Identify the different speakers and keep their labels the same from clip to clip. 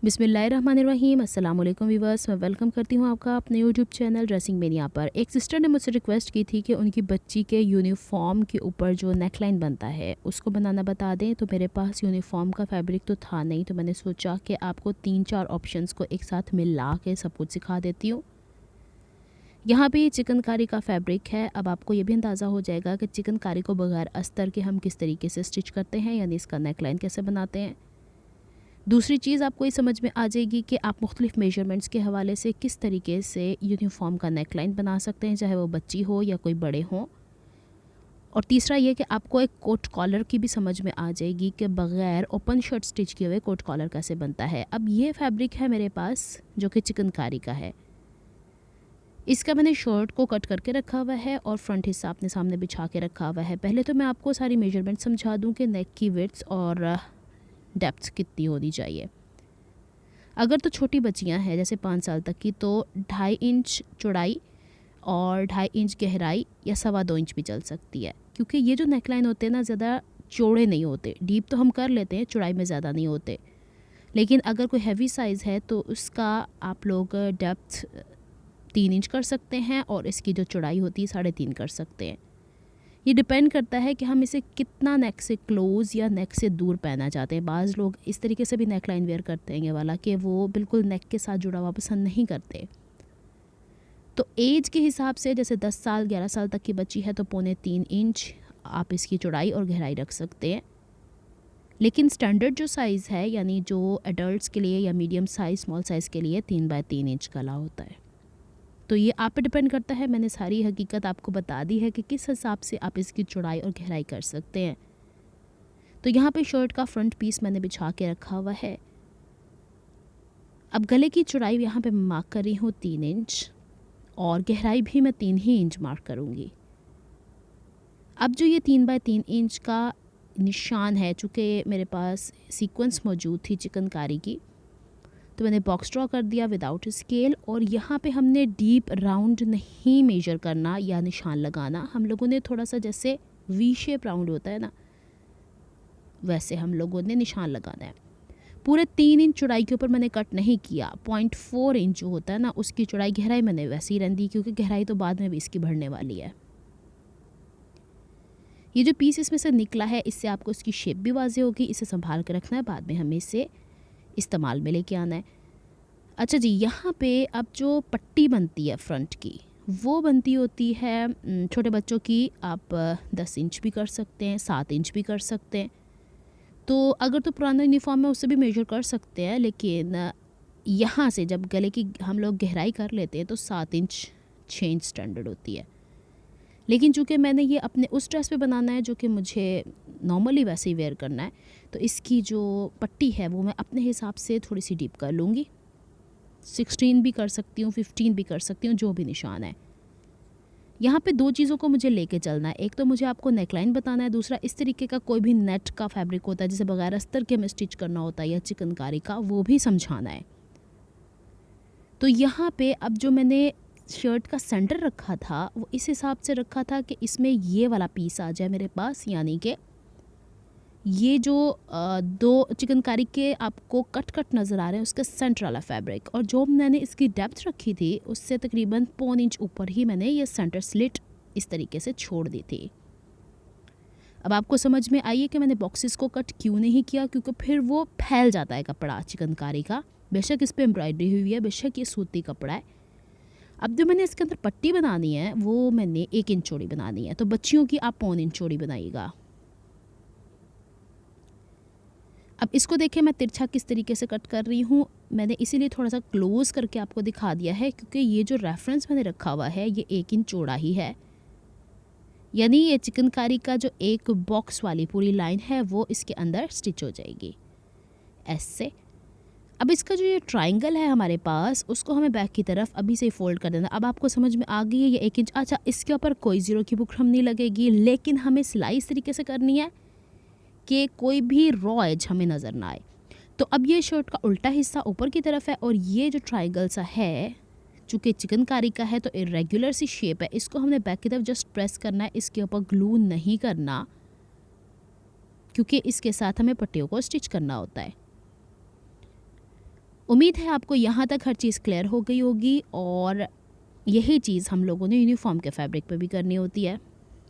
Speaker 1: बिस्मिल्लाहिर्रहमानिर्रहीम। अस्सलाम वालेकुम व्यूअर्स, मैं वेलकम करती हूँ आपका अपने यूट्यूब चैनल ड्रेसिंग मेनिया पर। एक सिस्टर ने मुझसे रिक्वेस्ट की थी कि उनकी बच्ची के यूनिफॉर्म के ऊपर जो नेकलाइन बनता है उसको बनाना बता दें। तो मेरे पास यूनिफॉर्म का फैब्रिक तो था नहीं, तो मैंने सोचा कि आपको 3-4 ऑप्शंस को एक साथ मिला के सब कुछ सिखा देती हूँ। यहाँ पे चिकनकारी का फैब्रिक है। अब आपको ये भी अंदाज़ा हो जाएगा कि चिकनकारी को बगैर अस्तर के हम किस तरीके से स्टिच करते हैं, यानी इसका नेकलाइन कैसे बनाते हैं। दूसरी चीज़ आपको ये समझ में आ जाएगी कि आप मुख्तलिफ़ मेजरमेंट्स के हवाले से किस तरीके से यूनिफॉर्म का नेकलाइन बना सकते हैं, चाहे वो बच्ची हो या कोई बड़े हों। और तीसरा ये कि आपको एक कोट कॉलर की भी समझ में आ जाएगी कि बग़ैर ओपन शर्ट स्टिच किए हुए कोट कॉलर कैसे बनता है। अब ये फैब्रिक है मेरे पास जो कि चिकनकारी का है। इसका मैंने शर्ट को कट करके रखा हुआ है और फ्रंट हिस्सा अपने सामने बिछा के रखा हुआ है। पहले तो मैं आपको सारी मेजरमेंट समझा दूँ कि नेक की विड्थ और डेप्थ कितनी होनी चाहिए। अगर तो छोटी बच्चियां हैं जैसे 5 साल तक की, तो 2.5 इंच चौड़ाई और 2.5 इंच गहराई या 2.25 इंच भी चल सकती है, क्योंकि ये जो नेकलाइन होते हैं ना ज़्यादा चौड़े नहीं होते। डीप तो हम कर लेते हैं, चौड़ाई में ज़्यादा नहीं होते। लेकिन अगर कोई हैवी साइज़ है तो उसका आप लोग डेप्थ 3 इंच कर सकते हैं और इसकी जो चौड़ाई होती है 3.5 कर सकते हैं। ये डिपेंड करता है कि हम इसे कितना नेक से क्लोज़ या नेक से दूर पहनना चाहते हैं। बाज़ लोग इस तरीके से भी नेक लाइन वेयर करते हैं ये वाला कि वो बिल्कुल नेक के साथ जुड़ा हुआ पसंद नहीं करते। तो एज के हिसाब से जैसे 10 साल 11 साल तक की बच्ची है तो 2.25 इंच आप इसकी चौड़ाई और गहराई रख सकते हैं। लेकिन स्टैंडर्ड जो साइज़ है, यानी जो एडल्ट्स के लिए या मीडियम साइज़ स्मॉल साइज़ के लिए 3x3 इंच का अलाउ होता है। तो ये आप पे डिपेंड करता है। मैंने सारी हकीकत आपको बता दी है कि किस हिसाब से आप इसकी चौड़ाई और गहराई कर सकते हैं। तो यहाँ पे शर्ट का फ्रंट पीस मैंने बिछा के रखा हुआ है। अब गले की चौड़ाई यहाँ पे मैं मार्क कर रही हूँ 3 इंच और गहराई भी मैं 3 ही इंच मार्क करूँगी। अब जो ये 3x3 इंच का निशान है, चूँकि मेरे पास सीक्वेंस मौजूद थी चिकनकारी की, तो मैंने बॉक्स ड्रॉ कर दिया विदाउट स्केल। और यहाँ पे हमने डीप राउंड नहीं मेजर करना या निशान लगाना। हम लोगों ने थोड़ा सा जैसे वी शेप राउंड होता है ना, वैसे हम लोगों ने निशान लगाना है। पूरे 3 इंच चौड़ाई के ऊपर मैंने कट नहीं किया। 0.4 इंच जो होता है ना, उसकी चौड़ाई गहराई मैंने वैसे ही रहने दी, क्योंकि गहराई तो बाद में भी इसकी बढ़ने वाली है। ये जो पीस इसमें से निकला है, इससे आपको इसकी शेप भी वाज़ेह होगी। इसे संभाल कर रखना है, बाद में हमें इसे इस्तेमाल में लेके आना है। अच्छा जी, यहाँ पे अब जो पट्टी बनती है फ्रंट की, वो बनती होती है छोटे बच्चों की। आप 10 इंच भी कर सकते हैं, 7 इंच भी कर सकते हैं। तो अगर तो पुराना यूनिफॉर्म है उससे भी मेजर कर सकते हैं, लेकिन यहाँ से जब गले की हम लोग गहराई कर लेते हैं तो 7 इंच 6 इंच स्टैंडर्ड होती है। लेकिन चूँकि मैंने ये अपने उस ड्रेस पे बनाना है जो कि मुझे नॉर्मली वैसे ही वेयर करना है, तो इसकी जो पट्टी है वो मैं अपने हिसाब से थोड़ी सी डीप कर लूँगी। 16 भी कर सकती हूँ, 15 भी कर सकती हूँ, जो भी निशान है। यहाँ पे 2 चीज़ों को मुझे लेके चलना है। एक तो मुझे आपको नेकलाइन बताना है, दूसरा इस तरीके का कोई भी नेट का फैब्रिक होता है जिसे बगैर अस्तर के हमें स्टिच करना होता है या चिकनकारी का, वो भी समझाना है। तो यहाँ पे अब जो मैंने शर्ट का सेंटर रखा था वो इस हिसाब से रखा था कि इसमें ये वाला पीस आ जाए मेरे पास, यानी कि ये जो 2 चिकनकारी के आपको कट नज़र आ रहे हैं उसका सेंटर वाला फैब्रिक, और जो मैंने इसकी डेप्थ रखी थी उससे तकरीबन 0.25 इंच ऊपर ही मैंने ये सेंटर स्लिट इस तरीके से छोड़ दी थी। अब आपको समझ में आई है कि मैंने बॉक्सेस को कट क्यों नहीं किया, क्योंकि फिर वो फैल जाता है कपड़ा चिकनकारी का। बेशक इस पर एम्ब्रॉयडरी हुई है, बेशक ये सूती कपड़ा है। अब जो मैंने इसके अंदर पट्टी बनानी है वो मैंने 1 इंच चौड़ी बनानी है, तो बच्चियों की आप 0.25 इंच चौड़ी बनाइएगा। अब इसको देखिए मैं तिरछा किस तरीके से कट कर रही हूँ। मैंने इसीलिए थोड़ा सा क्लोज़ करके आपको दिखा दिया है, क्योंकि ये जो रेफरेंस मैंने रखा हुआ है ये 1 इंच चौड़ा ही है। यानी ये चिकनकारी का जो एक बॉक्स वाली पूरी लाइन है वो इसके अंदर स्टिच हो जाएगी ऐसे। अब इसका जो ये ट्राइंगल है हमारे पास, उसको हमें बैक की तरफ अभी से ही फोल्ड कर देना। अब आपको समझ में आ गई है ये 1 इंच। अच्छा, इसके ऊपर कोई ज़ीरो की बुकरम नहीं लगेगी, लेकिन हमें सिलाई इस तरीके से करनी है कि कोई भी रॉ एज हमें नज़र ना आए। तो अब ये शर्ट का उल्टा हिस्सा ऊपर की तरफ है और ये जो ट्राइंगल सा है, चूँकि चिकनकारी का है तो इरेगुलर सी शेप है, इसको हमने बैक की तरफ जस्ट प्रेस करना है। इसके ऊपर ग्लू नहीं करना, क्योंकि इसके साथ हमें पट्टियों को स्टिच करना होता है। उम्मीद है आपको यहाँ तक हर चीज़ क्लियर हो गई होगी और यही चीज़ हम लोगों ने यूनिफॉर्म के फैब्रिक पे भी करनी होती है।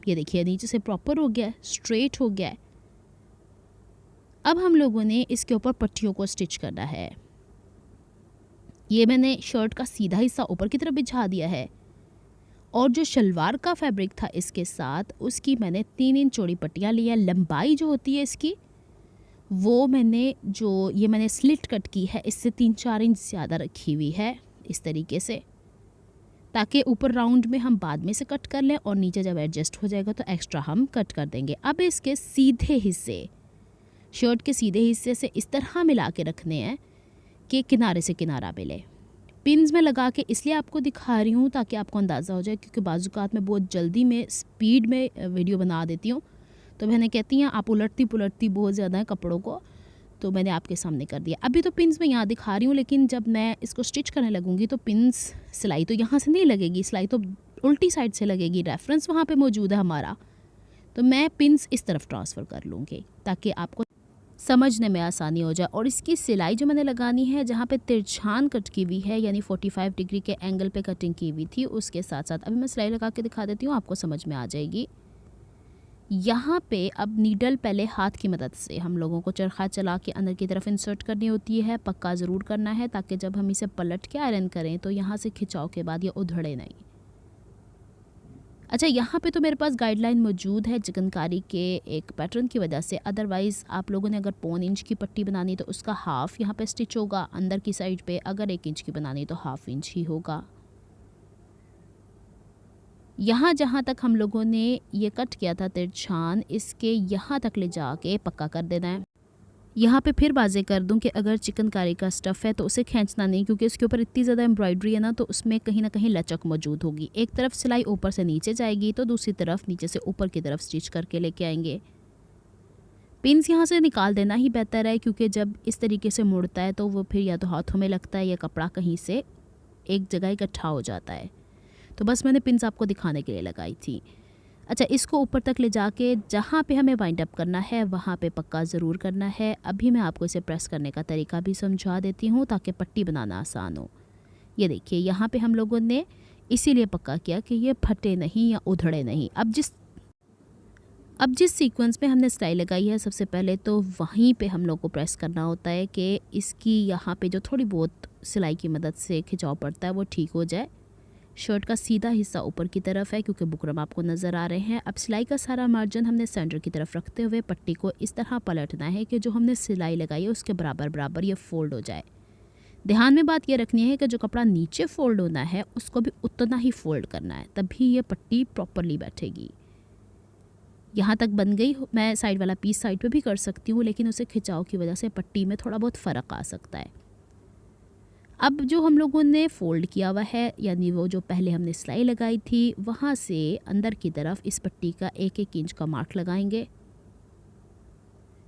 Speaker 1: ये देखिए नीचे से प्रॉपर हो गया है, स्ट्रेट हो गया है। अब हम लोगों ने इसके ऊपर पट्टियों को स्टिच करना है। ये मैंने शर्ट का सीधा हिस्सा ऊपर की तरफ बिछा दिया है और जो शलवार का फैब्रिक था इसके साथ उसकी मैंने 3 इंच चौड़ी पट्टियाँ ली है। लंबाई जो होती है इसकी वो मैंने स्लिट कट की है, इससे 3-4 इंच ज़्यादा रखी हुई है इस तरीके से, ताकि ऊपर राउंड में हम बाद में से कट कर लें और नीचे जब एडजस्ट हो जाएगा तो एक्स्ट्रा हम कट कर देंगे। अब इसके सीधे हिस्से, शर्ट के सीधे हिस्से से इस तरह मिला के रखने हैं कि किनारे से किनारा मिले। पिन्स में लगा के इसलिए आपको दिखा रही हूँ ताकि आपको अंदाज़ा हो जाए, क्योंकि बाज़ुकात में बहुत जल्दी में स्पीड में वीडियो बना देती हूँ तो बहनें कहती हैं आप उलटती पुलटती बहुत ज़्यादा है कपड़ों को, तो मैंने आपके सामने कर दिया। अभी तो पिन्स में यहाँ दिखा रही हूँ, लेकिन जब मैं इसको स्टिच करने लगूँगी तो पिन्स सिलाई तो यहाँ से नहीं लगेगी, सिलाई तो उल्टी साइड से लगेगी। रेफरेंस वहाँ पे मौजूद है हमारा, तो मैं पिन्स इस तरफ ट्रांसफ़र कर लूँगी ताकि आपको समझने में आसानी हो जाए। और इसकी सिलाई जो मैंने लगानी है, जहाँ पे तिरछान कट की हुई है यानी 45 डिग्री के एंगल पे कटिंग की हुई थी, उसके साथ साथ अभी मैं सिलाई लगा के दिखा देती हूँ, आपको समझ में आ जाएगी। यहाँ पे अब नीडल पहले हाथ की मदद से हम लोगों को चरखा चला के अंदर की तरफ इंसर्ट करनी होती है। पक्का ज़रूर करना है ताकि जब हम इसे पलट के आयरन करें तो यहाँ से खिंचाव के बाद ये उधड़े नहीं। अच्छा, यहाँ पे तो मेरे पास गाइडलाइन मौजूद है चिकनकारी के एक पैटर्न की वजह से, अदरवाइज़ आप लोगों ने अगर 1.25 इंच की पट्टी बनानी तो उसका हाफ़ यहाँ पे स्टिच होगा अंदर की साइड पे, अगर 1 इंच की बनानी तो 1/2 इंच ही होगा। यहाँ जहाँ तक हम लोगों ने ये कट किया था तिरछान, इसके यहाँ तक ले जाके पक्का कर देना है। यहाँ पे फिर वाज़ेह कर दूँ कि अगर चिकनकारी का स्टफ़ है तो उसे खींचना नहीं, क्योंकि इसके ऊपर इतनी ज़्यादा एम्ब्रॉयडरी है ना, तो उसमें कहीं ना कहीं लचक मौजूद होगी। एक तरफ सिलाई ऊपर से नीचे जाएगी तो दूसरी तरफ नीचे से ऊपर की तरफ स्टिच करके लेके आएंगे। पिन्स यहाँ से निकाल देना ही बेहतर है, क्योंकि जब इस तरीके से मुड़ता है तो वो फिर या तो हाथों में लगता है या कपड़ा कहीं से एक जगह इकट्ठा हो जाता है। तो बस मैंने पिन्स आपको दिखाने के लिए लगाई थी। अच्छा, इसको ऊपर तक ले जाके जहाँ पे हमें वाइंड अप करना है वहाँ पे पक्का ज़रूर करना है। अभी मैं आपको इसे प्रेस करने का तरीका भी समझा देती हूँ ताकि पट्टी बनाना आसान हो। ये देखिए यहाँ पे हम लोगों ने इसीलिए पक्का किया कि ये फटे नहीं या उधड़े नहीं। अब जिस सीक्वेंस में हमने सिलाई लगाई है सबसे पहले तो वहीं पे हम लोग को प्रेस करना होता है कि इसकी यहाँ पे जो थोड़ी बहुत सिलाई की मदद से खिंचाव पड़ता है वो ठीक हो जाए। शर्ट का सीधा हिस्सा ऊपर की तरफ है क्योंकि बुकरम आपको नज़र आ रहे हैं। अब सिलाई का सारा मार्जिन हमने सेंटर की तरफ रखते हुए पट्टी को इस तरह पलटना है कि जो हमने सिलाई लगाई है उसके बराबर बराबर ये फ़ोल्ड हो जाए। ध्यान में बात ये रखनी है कि जो कपड़ा नीचे फ़ोल्ड होना है उसको भी उतना ही फ़ोल्ड करना है, तभी ये पट्टी प्रॉपरली बैठेगी। यहाँ तक बन गई। मैं साइड वाला पीस साइड पे भी कर सकती हूँ, लेकिन उसे खिंचाव की वजह से पट्टी में थोड़ा बहुत फ़र्क आ सकता है। अब जो हम लोगों ने फ़ोल्ड किया हुआ है, यानी वो जो पहले हमने सिलाई लगाई थी, वहाँ से अंदर की तरफ इस पट्टी का 1-1 इंच का मार्क लगाएंगे।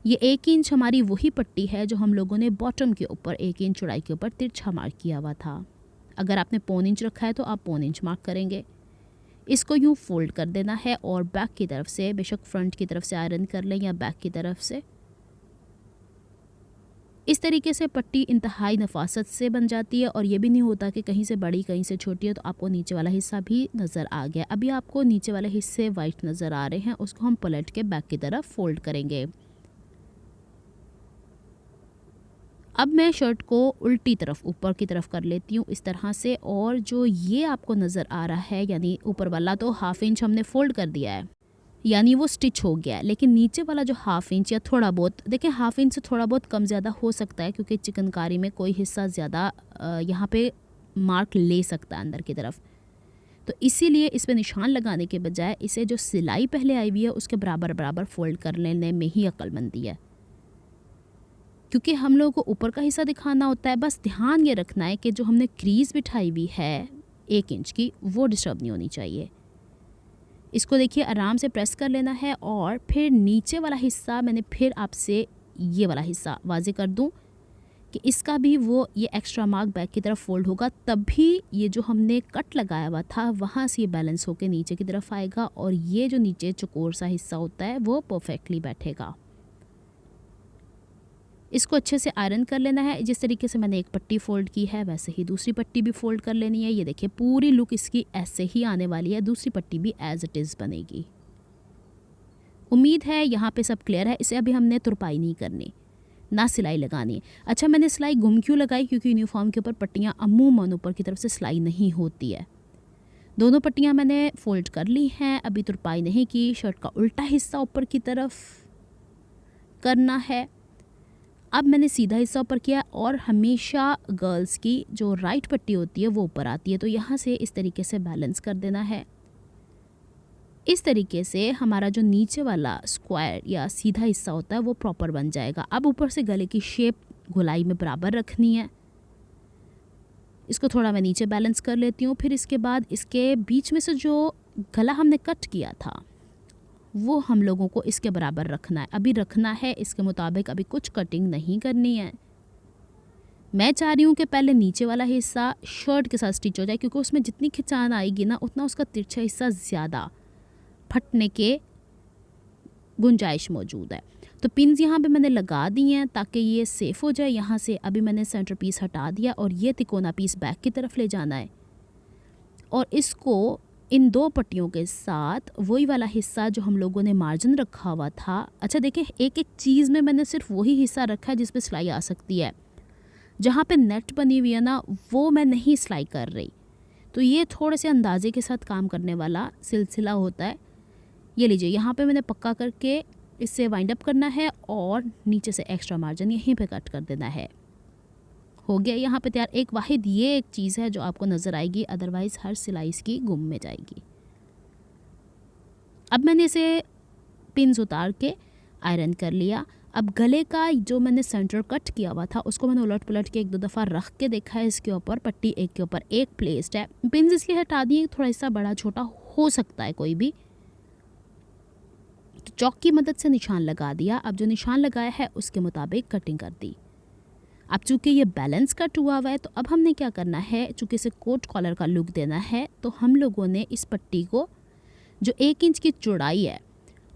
Speaker 1: ये 1 इंच हमारी वही पट्टी है जो हम लोगों ने बॉटम के ऊपर 1 इंच चौड़ाई के ऊपर तिरछा मार्क किया हुआ था। अगर आपने 1.25 इंच रखा है तो आप 1.25 इंच मार्क करेंगे। इसको यूँ फोल्ड कर देना है और बैक की तरफ से, बेशक फ्रंट की तरफ से आयरन कर लें या बैक की तरफ से, इस तरीके से पट्टी इंतहाई नफासत से बन जाती है। और ये भी नहीं होता कि कहीं से बड़ी कहीं से छोटी है तो आपको नीचे वाला हिस्सा भी नज़र आ गया। अभी आपको नीचे वाले हिस्से वाइट नज़र आ रहे हैं, उसको हम पलट के बैक की तरफ फोल्ड करेंगे। अब मैं शर्ट को उल्टी तरफ ऊपर की तरफ कर लेती हूँ इस तरह से, और जो ये आपको नज़र आ रहा है यानी ऊपर वाला तो 1/2 इंच हमने फोल्ड कर दिया है, यानी वो स्टिच हो गया है। लेकिन नीचे वाला जो 1/2 इंच या थोड़ा बहुत, देखें 1/2 इंच से थोड़ा बहुत कम ज़्यादा हो सकता है, क्योंकि चिकनकारी में कोई हिस्सा ज़्यादा यहाँ पे मार्क ले सकता है अंदर की तरफ। तो इसीलिए इस पर निशान लगाने के बजाय इसे जो सिलाई पहले आई हुई है उसके बराबर बराबर फोल्ड कर लेने में ही अक्लमंदी है, क्योंकि हम लोगों को ऊपर का हिस्सा दिखाना होता है। बस ध्यान ये रखना है कि जो हमने क्रीज़ बिठाई हुई है 1 इंच की, वो डिस्टर्ब नहीं होनी चाहिए। इसको देखिए आराम से प्रेस कर लेना है। और फिर नीचे वाला हिस्सा मैंने फिर आपसे ये वाला हिस्सा वाज़े कर दूं कि इसका भी वो ये एक्स्ट्रा मार्क बैक की तरफ फोल्ड होगा, तभी ये जो हमने कट लगाया हुआ था वहाँ से ये बैलेंस होकर नीचे की तरफ आएगा और ये जो नीचे चौकोर सा हिस्सा होता है वो परफेक्टली बैठेगा। इसको अच्छे से आयरन कर लेना है। जिस तरीके से मैंने एक पट्टी फ़ोल्ड की है वैसे ही दूसरी पट्टी भी फ़ोल्ड कर लेनी है। ये देखिए पूरी लुक इसकी ऐसे ही आने वाली है, दूसरी पट्टी भी एज़ इट इज़ बनेगी। उम्मीद है यहाँ पे सब क्लियर है। इसे अभी हमने तुरपाई नहीं करनी, ना सिलाई लगानी है। अच्छा, मैंने सिलाई गुम क्यों लगाई? क्योंकि यूनिफॉर्म के ऊपर पट्टियाँ अमूमन ऊपर की तरफ से सिलाई नहीं होती है। दोनों पट्टियाँ मैंने फ़ोल्ड कर ली हैं, अभी तुरपाई नहीं की। शर्ट का उल्टा हिस्सा ऊपर की तरफ करना है। अब मैंने सीधा हिस्सा ऊपर किया और हमेशा गर्ल्स की जो राइट पट्टी होती है वो ऊपर आती है, तो यहाँ से इस तरीके से बैलेंस कर देना है। इस तरीके से हमारा जो नीचे वाला स्क्वायर या सीधा हिस्सा होता है वो प्रॉपर बन जाएगा। अब ऊपर से गले की शेप गोलाई में बराबर रखनी है। इसको थोड़ा मैं नीचे बैलेंस कर लेती हूँ। फिर इसके बाद इसके बीच में से जो गला हमने कट किया था वो हम लोगों को इसके बराबर रखना है। अभी रखना है इसके मुताबिक, अभी कुछ कटिंग नहीं करनी है। मैं चाह रही हूँ कि पहले नीचे वाला हिस्सा शर्ट के साथ स्टिच हो जाए, क्योंकि उसमें जितनी खिंचान आएगी ना उतना उसका तिरछा हिस्सा ज़्यादा फटने के गुंजाइश मौजूद है। तो पिन्स यहाँ पे मैंने लगा दी हैं ताकि ये सेफ़ हो जाए। यहाँ से अभी मैंने सेंटर पीस हटा दिया और ये तिकोना पीस बैक की तरफ ले जाना है और इसको इन दो पट्टियों के साथ वही वाला हिस्सा जो हम लोगों ने मार्जिन रखा हुआ था। अच्छा देखिए, एक एक चीज़ में मैंने सिर्फ वही हिस्सा रखा है जिस पे सिलाई आ सकती है। जहाँ पे नेट बनी हुई है ना वो मैं नहीं सिलाई कर रही। तो ये थोड़े से अंदाजे के साथ काम करने वाला सिलसिला होता है। ये लीजिए, यहाँ पे मैंने पक्का करके इससे वाइंड अप करना है और नीचे से एक्स्ट्रा मार्जिन यहीं पे कट कर देना है। हो गया यहाँ पे तैयार। एक वाहिद ये एक चीज़ है जो आपको नज़र आएगी, अदरवाइज़ हर सिलाई इसकी गुम में जाएगी। अब मैंने इसे पिन्स उतार के आयरन कर लिया। अब गले का जो मैंने सेंटर कट किया हुआ था उसको मैंने उलट पुलट के एक दो दफ़ा रख के देखा है। इसके ऊपर पट्टी एक के ऊपर एक प्लेस्ड है। पिन्स इसलिए हटा दिए, थोड़ा सा बड़ा छोटा हो सकता है कोई भी। तो चौक की मदद से निशान लगा दिया। अब जो निशान लगाया है उसके मुताबिक कटिंग कर दी। अब चूँकि ये बैलेंस कट हुआ है तो अब हमने क्या करना है, चूँकि इसे कोट कॉलर का लुक देना है तो हम लोगों ने इस पट्टी को जो 1 इंच की चौड़ाई है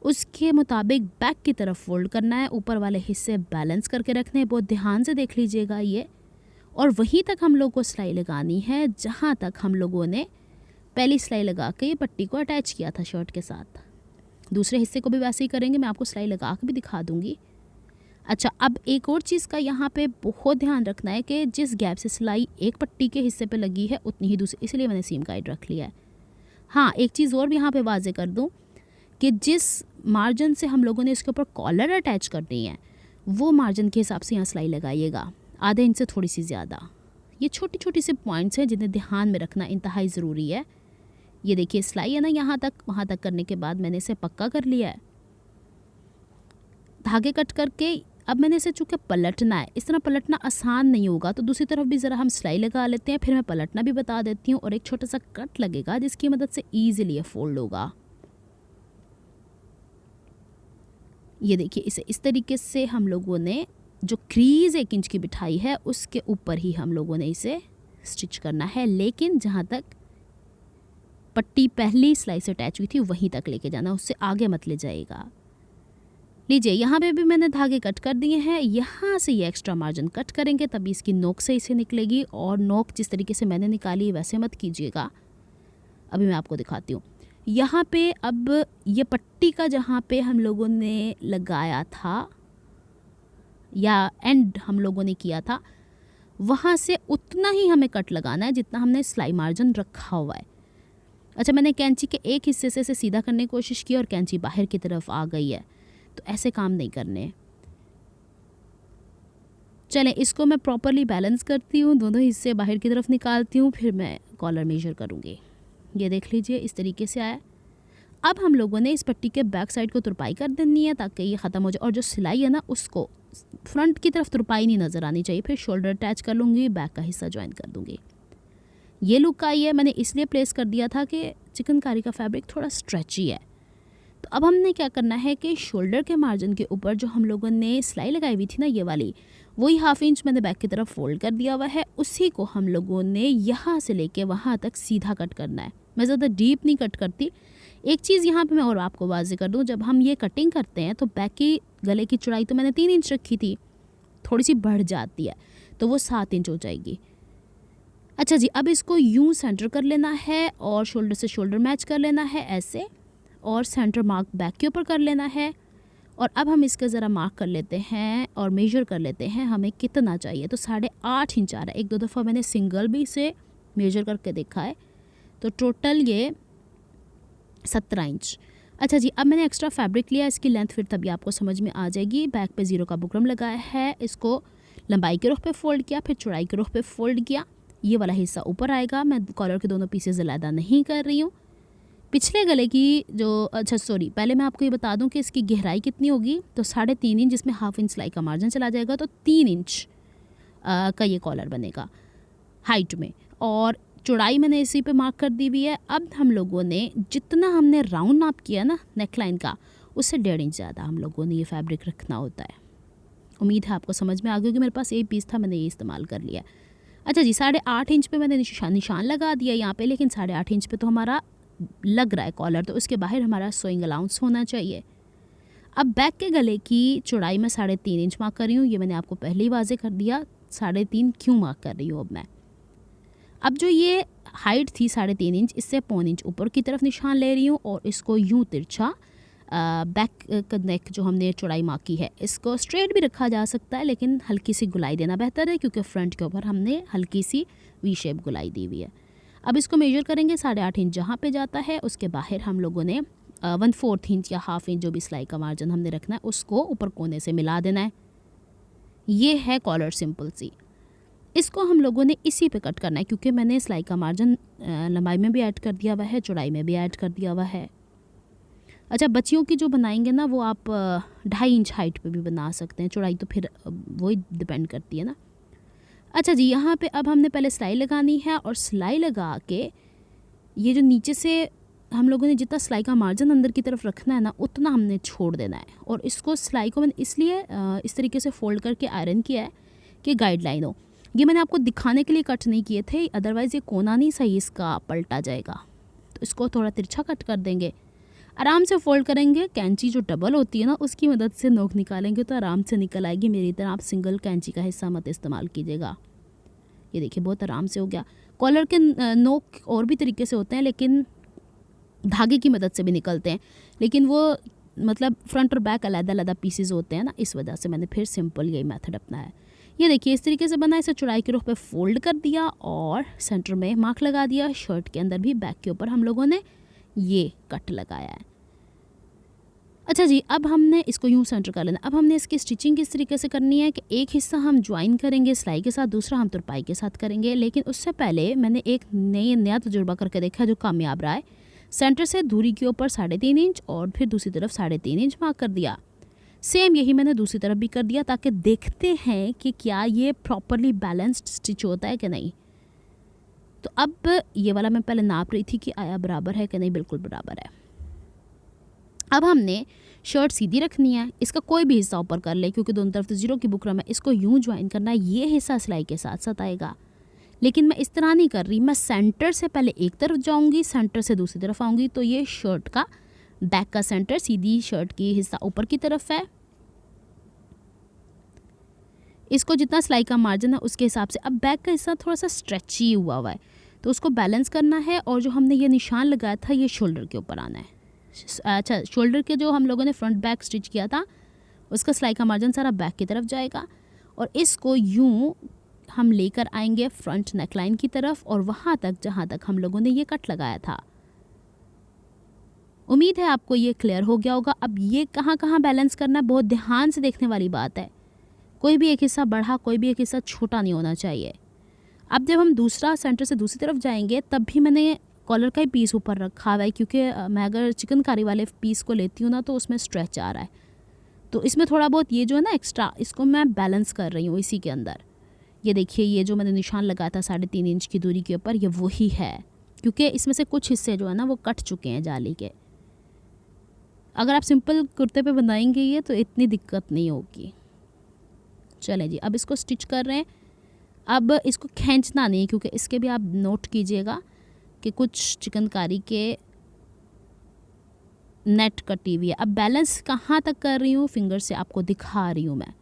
Speaker 1: उसके मुताबिक बैक की तरफ फोल्ड करना है। ऊपर वाले हिस्से बैलेंस करके रखने हैं, बहुत ध्यान से देख लीजिएगा ये। और वहीं तक हम लोग को सिलाई लगानी है जहाँ तक हम लोगों ने पहली सिलाई लगा के ये पट्टी को अटैच किया था शर्ट के साथ। दूसरे हिस्से को भी वैसे ही करेंगे, मैं आपको सिलाई लगा के भी दिखा दूँगी। अच्छा, अब एक और चीज़ का यहाँ पे बहुत ध्यान रखना है कि जिस गैप से सिलाई एक पट्टी के हिस्से पे लगी है उतनी ही दूसरी, इसलिए मैंने सीम गाइड रख लिया है। हाँ, एक चीज़ और भी यहाँ पे वाजे कर दूँ कि जिस मार्जिन से हम लोगों ने इसके ऊपर कॉलर अटैच करनी है वो मार्जिन के हिसाब से यहाँ सिलाई लगाइएगा, आधे इंच से थोड़ी सी ज़्यादा। ये छोटी छोटी से पॉइंट्स हैं जिन्हें ध्यान में रखना इंतहाई ज़रूरी है। ये देखिए सिलाई है ना यहाँ तक, वहाँ तक करने के बाद मैंने इसे पक्का कर लिया है धागे कट करके। अब मैंने इसे चूँकि पलटना है, इस तरह पलटना आसान नहीं होगा तो दूसरी तरफ भी ज़रा हम सिलाई लगा लेते हैं, फिर मैं पलटना भी बता देती हूँ। और एक छोटा सा कट लगेगा जिसकी मदद से ईजिली फोल्ड होगा। ये देखिए, इसे इस तरीके से हम लोगों ने जो क्रीज 1 इंच की बिठाई है उसके ऊपर ही हम लोगों ने इसे स्टिच करना है, लेकिन जहाँ तक पट्टी पहली सिलाई से अटैच हुई थी वहीं तक लेके जाना, उससे आगे मत ले जाएगा। लीजिए, यहाँ पे भी मैंने धागे कट कर दिए हैं। यहाँ से ये एक्स्ट्रा मार्जिन कट करेंगे तभी इसकी नोक से इसे निकलेगी, और नोक जिस तरीके से मैंने निकाली वैसे मत कीजिएगा। अभी मैं आपको दिखाती हूँ। यहाँ पे अब ये पट्टी का जहाँ पे हम लोगों ने लगाया था या एंड हम लोगों ने किया था वहाँ से उतना ही हमें कट लगाना है जितना हमने सिलाई मार्जिन रखा हुआ है। अच्छा, मैंने कैंची के एक हिस्से से इसे सीधा करने की कोशिश की और कैंची बाहर की तरफ आ गई है, तो ऐसे काम नहीं करने। चलें, इसको मैं प्रॉपरली बैलेंस करती हूँ, दोनों हिस्से बाहर की तरफ निकालती हूँ, फिर मैं कॉलर मेजर करूँगी। ये देख लीजिए, इस तरीके से आया। अब हम लोगों ने इस पट्टी के बैक साइड को तुरपाई कर देनी है ताकि ये ख़त्म हो जाए, और जो सिलाई है ना उसको फ्रंट की तरफ तुरपाई नहीं नज़र आनी चाहिए। फिर शोल्डर अटैच कर लूँगी, बैक का हिस्सा ज्वाइन कर दूँगी। ये लुक आई है, मैंने इसलिए प्लेस कर दिया था कि चिकनकारी का फैब्रिक थोड़ा स्ट्रेची है। तो अब हमने क्या करना है कि शोल्डर के मार्जिन के ऊपर जो हम लोगों ने सिलाई लगाई हुई थी ना ये वाली, वही 1/2 इंच मैंने बैक की तरफ फोल्ड कर दिया हुआ है। उसी को हम लोगों ने यहाँ से लेके वहाँ तक सीधा कट करना है। मैं ज़्यादा डीप नहीं कट करती। एक चीज़ यहाँ पे मैं और आपको वाज़ेह कर दूँ, जब हम ये कटिंग करते हैं तो बैक की गले की चौड़ाई तो मैंने 3 इंच रखी थी, थोड़ी सी बढ़ जाती है तो वो 7 इंच हो जाएगी। अच्छा जी, अब इसको यूँ सेंटर कर लेना है और शोल्डर से शोल्डर मैच कर लेना है ऐसे, और सेंटर मार्क बैक के ऊपर कर लेना है। और अब हम इसका ज़रा मार्क कर लेते हैं और मेजर कर लेते हैं हमें कितना चाहिए। तो 8.5 इंच आ रहा है। 1-2 दफ़ा मैंने सिंगल भी से मेजर करके देखा है, तो टोटल ये 17 इंच। अच्छा जी, अब मैंने एक्स्ट्रा फैब्रिक लिया, इसकी लेंथ फिर तभी आपको समझ में आ जाएगी। बैक पे 0 का बुकरम लगाया है, इसको लंबाई के रुख पे फ़ोल्ड किया, फिर चौड़ाई के रुख पे फ़ोल्ड किया। ये वाला हिस्सा ऊपर आएगा। मैं कॉलर के दोनों पीसेज अलग नहीं कर रही हूँ। पिछले गले की जो पहले मैं आपको ये बता दूं कि इसकी गहराई कितनी होगी। तो 3.5 इंच, जिसमें 1/2 इंच सिलाई का मार्जिन चला जाएगा, तो 3 इंच का ये कॉलर बनेगा हाइट में। और चौड़ाई मैंने इसी पे मार्क कर दी हुई है। अब हम लोगों ने जितना हमने राउंड नाप किया ना नेकलाइन का, उससे 1.5 इंच ज़्यादा हम लोगों ने ये फैब्रिक रखना होता है। उम्मीद है आपको समझ में आ गई, कि मेरे पास एक पीस था, मैंने ये इस्तेमाल कर लिया। अच्छा जी, 8.5 इंच पे मैंने निशान लगा दिया यहाँ पे, लेकिन 8.5 इंच पे तो हमारा लग रहा है कॉलर, तो उसके बाहर हमारा सोइंग अलाउंस होना चाहिए। अब बैक के गले की चौड़ाई मैं 3.5 इंच मार्क कर रही हूँ। ये मैंने आपको पहले ही वाजे कर दिया 3.5 क्यों मार्क कर रही हूँ अब मैं। अब जो ये हाइट थी 3.5 इंच, इससे 1.5 इंच ऊपर की तरफ निशान ले रही हूँ और इसको यूँ तिरछा बैक नेक जो हमने चौड़ाई मार्क की है, इसको स्ट्रेट भी रखा जा सकता है, लेकिन हल्की सी गुलाई देना बेहतर है, क्योंकि फ्रंट के ऊपर हमने हल्की सी वी शेप गुलाई दी हुई है। अब इसको मेजर करेंगे 8.5 इंच जहाँ पे जाता है, उसके बाहर हम लोगों ने 1/4 इंच या 1/2 इंच जो भी सिलाई का मार्जिन हमने रखना है, उसको ऊपर कोने से मिला देना है। ये है कॉलर सिंपल सी। इसको हम लोगों ने इसी पे कट करना है, क्योंकि मैंने सिलाई का मार्जिन लंबाई में भी ऐड कर दिया हुआ है, चौड़ाई में भी ऐड कर दिया हुआ है। अच्छा, बच्चियों की जो बनाएंगे ना, वो आप 2.5 इंच हाइट पे भी बना सकते हैं। चौड़ाई तो फिर वही डिपेंड करती है ना। अच्छा जी, यहाँ पे अब हमने पहले सिलाई लगानी है, और सिलाई लगा के ये जो नीचे से हम लोगों ने जितना सिलाई का मार्जिन अंदर की तरफ रखना है ना, उतना हमने छोड़ देना है। और इसको सिलाई को मैंने इसलिए इस तरीके से फोल्ड करके आयरन किया है कि गाइडलाइन हो। ये मैंने आपको दिखाने के लिए कट नहीं किए थे, अदरवाइज़ ये कोना नहीं सही इसका पलटा जाएगा। तो इसको थोड़ा तिरछा कट कर देंगे, आराम से फोल्ड करेंगे। कैंची जो डबल होती है ना, उसकी मदद से नोक निकालेंगे तो आराम से निकल आएगी। मेरी तरह आप सिंगल कैंची का हिस्सा मत इस्तेमाल कीजिएगा। ये देखिए, बहुत आराम से हो गया। कॉलर के नोक और भी तरीके से होते हैं, लेकिन धागे की मदद से भी निकलते हैं, लेकिन वो मतलब फ्रंट और बैक अलग-अलग पीसेस होते हैं ना, इस वजह से मैंने फिर सिंपल यही मेथड अपनाया। ये देखिए, इस तरीके से बना। इसे चौड़ाई के रुख पे फोल्ड कर दिया और सेंटर में मार्क लगा दिया। शर्ट के अंदर भी बैक के ऊपर हम लोगों ने ये कट लगाया है। अच्छा जी, अब हमने इसको यूँ सेंटर कर लेना। अब हमने इसकी स्टिचिंग किस तरीके से करनी है कि एक हिस्सा हम ज्वाइन करेंगे सिलाई के साथ, दूसरा हम तुरपाई के साथ करेंगे। लेकिन उससे पहले मैंने एक नया तजुर्बा करके देखा जो कामयाब रहा है। सेंटर से दूरी के ऊपर 3.5 इंच और फिर दूसरी तरफ 3.5 इंच मार्क कर दिया। सेम यही मैंने दूसरी तरफ भी कर दिया, ताकि देखते हैं कि क्या ये प्रॉपरली बैलेंस्ड स्टिच होता है कि नहीं। तो अब ये वाला मैं पहले नाप रही थी कि आया बराबर है कि नहीं, बिल्कुल बराबर है। अब हमने शर्ट सीधी रखनी है, इसका कोई भी हिस्सा ऊपर कर ले, क्योंकि दोनों तरफ तो 0 की बुकरम है। इसको यूँ ज्वाइन करना है, ये हिस्सा सिलाई के साथ साथ आएगा। लेकिन मैं इस तरह नहीं कर रही, मैं सेंटर से पहले एक तरफ जाऊंगी, सेंटर से दूसरी तरफ आऊंगी। तो ये शर्ट का बैक का सेंटर, सीधी शर्ट की हिस्सा ऊपर की तरफ है। इसको जितना सिलाई का मार्जिन है उसके हिसाब से। अब बैक का हिस्सा थोड़ा सा स्ट्रेची हुआ है, तो उसको बैलेंस करना है। और जो हमने ये निशान लगाया था, ये शोल्डर के ऊपर आना है। अच्छा, शोल्डर के जो हम लोगों ने फ्रंट बैक स्टिच किया था, उसका सिलाई का मार्जिन सारा बैक की तरफ जाएगा। और इसको यूँ हम लेकर आएंगे फ्रंट नेकलाइन की तरफ, और वहाँ तक जहाँ तक हम लोगों ने ये कट लगाया था। उम्मीद है आपको ये क्लियर हो गया होगा। अब ये कहाँ कहाँ बैलेंस करना है, बहुत ध्यान से देखने वाली बात है। कोई भी एक हिस्सा बड़ा, कोई भी एक हिस्सा छोटा नहीं होना चाहिए। अब जब हम दूसरा सेंटर से दूसरी तरफ जाएंगे, तब भी मैंने कॉलर का ही पीस ऊपर रखा हुआ है, क्योंकि मैं अगर चिकनकारी वाले पीस को लेती हूँ ना, तो उसमें स्ट्रेच आ रहा है। तो इसमें थोड़ा बहुत ये जो है ना एक्स्ट्रा, इसको मैं बैलेंस कर रही हूँ इसी के अंदर। ये देखिए, ये जो मैंने निशान लगाया था 3.5 इंच की दूरी के ऊपर, ये वही है, क्योंकि इसमें से कुछ हिस्से जो है ना वो कट चुके हैं जाली के। अगर आप सिंपल कुर्ते पे बनाएंगे ये, तो इतनी दिक्कत नहीं होगी। चलें जी, अब इसको स्टिच कर रहे हैं। अब इसको खींचना नहीं, क्योंकि इसके भी आप नोट कीजिएगा कि कुछ चिकनकारी के नेट कटी हुई है। अब बैलेंस कहाँ तक कर रही हूँ, फिंगर से आपको दिखा रही हूँ मैं।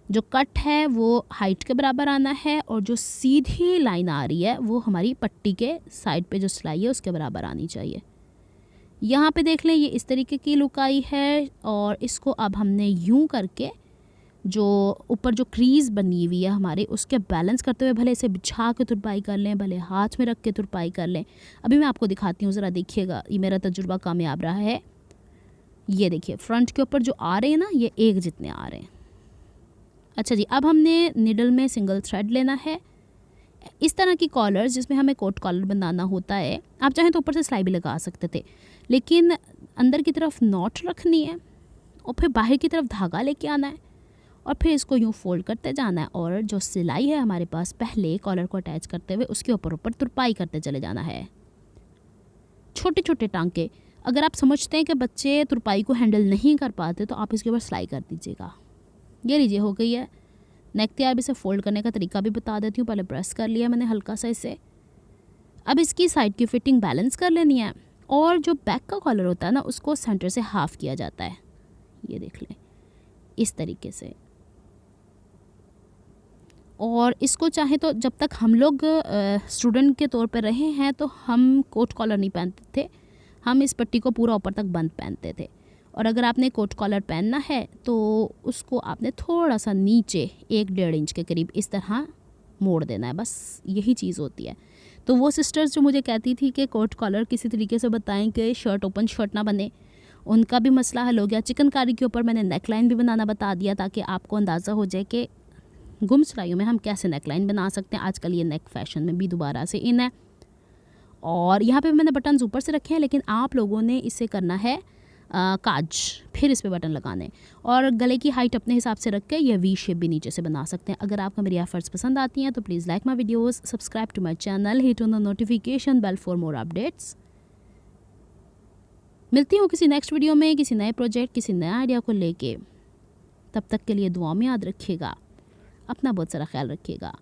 Speaker 1: जो कट है वो हाइट के बराबर आना है और जो सीधी लाइन आ रही है वो हमारी पट्टी के साइड पे जो सिलाई है उसके बराबर आनी चाहिए। यहाँ पे देख लें ये इस तरीके की लुक आई है और इसको अब हमने यूं करके जो ऊपर जो क्रीज़ बनी हुई है हमारे उसके बैलेंस करते हुए भले इसे बिछा के तुरपाई कर लें, भले हाथ में रख के तुरपाई कर लें। अभी मैं आपको दिखाती हूँ, ज़रा देखिएगा, ये मेरा तजुर्बा कामयाब रहा है। ये देखिए फ्रंट के ऊपर जो आ रहे हैं ना ये एक जितने आ रहे हैं। अच्छा जी, अब हमने निडल में सिंगल थ्रेड लेना है। इस तरह की कॉलर जिसमें हमें कोट कॉलर बनाना होता है, आप चाहें तो ऊपर से सिलाई भी लगा सकते थे, लेकिन अंदर की तरफ नॉट रखनी है और फिर बाहर की तरफ धागा लेके आना है और फिर इसको यूँ फोल्ड करते जाना है और जो सिलाई है हमारे पास पहले कॉलर को अटैच करते हुए उसके ऊपर तुरपाई करते चले जाना है। छोटे छोटे टांके, अगर आप समझते हैं कि बच्चे तुरपाई को हैंडल नहीं कर पाते तो आप इसके ऊपर सिलाई कर दीजिएगा। ये लीजिए हो गई है नेक तैयार। अब इसे फोल्ड करने का तरीका भी बता देती हूँ। पहले प्रेस कर लिया मैंने हल्का सा इसे। अब इसकी साइड की फिटिंग बैलेंस कर लेनी है और जो बैक का कॉलर होता है ना उसको सेंटर से हाफ किया जाता है। ये देख लें इस तरीके से। और इसको चाहे तो जब तक हम लोग स्टूडेंट के तौर पर रहे हैं तो हम कोट कॉलर नहीं पहनते थे, हम इस पट्टी को पूरा ऊपर तक बंद पहनते थे। और अगर आपने कोट कॉलर पहनना है तो उसको आपने थोड़ा सा नीचे 1-1.5 इंच के करीब इस तरह मोड़ देना है, बस यही चीज़ होती है। तो वो सिस्टर्स जो मुझे कहती थी कि कोट कॉलर किसी तरीके से बताएं कि शर्ट ओपन शर्ट ना बने, उनका भी मसला हल हो गया। चिकनकारी के ऊपर मैंने नेक लाइन भी बनाना बता दिया ताकि आपको अंदाज़ा हो जाए कि गुम सिलाइयों में हम कैसे नेक लाइन बना सकते हैं। आजकल ये नेक फैशन में भी दोबारा से इन है। और यहाँ पे मैंने बटन्स ऊपर से रखे हैं, लेकिन आप लोगों ने इसे करना है काज, फिर इस पे बटन लगाने और गले की हाइट अपने हिसाब से रख के ये वी शेप भी नीचे से बना सकते हैं। अगर आपको मेरी एफर्ट्स पसंद आती हैं तो please like my videos, subscribe to my channel, hit on the notification bell for more updates. मिलती हूँ किसी नेक्स्ट वीडियो में किसी नए प्रोजेक्ट, किसी नए आइडिया को लेके। तब तक के लिए दुआ में याद रखिएगा, अपना बहुत सारा ख्याल रखिएगा।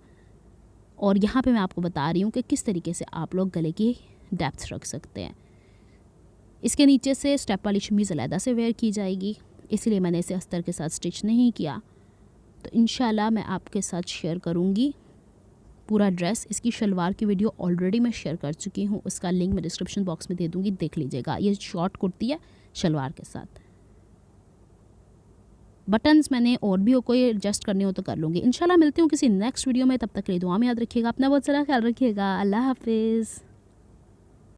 Speaker 1: और यहाँ पे मैं आपको बता रही हूँ कि किस तरीके से आप लोग गले की डेप्थ रख सकते हैं। इसके नीचे से स्टेप वाली शमीज़ अलहदा से वेयर की जाएगी, इसलिए मैंने इसे अस्तर के साथ स्टिच नहीं किया। तो इंशाल्लाह मैं आपके साथ शेयर करूँगी पूरा ड्रेस। इसकी शलवार की वीडियो ऑलरेडी मैं शेयर कर चुकी हूँ, उसका लिंक मैं डिस्क्रिप्शन बॉक्स में दे दूँगी, देख लीजिएगा। ये शॉर्ट कुर्ती है शलवार के साथ। बटन्स मैंने और भी कोई एडजस्ट करने हो तो कर लूँगी। इंशाल्लाह मिलती हूँ किसी नेक्स्ट वीडियो में, तब तक के लिए दुआ में याद रखिएगा, अपना बहुत सारा ख्याल रखिएगा। अल्लाह हाफिज़।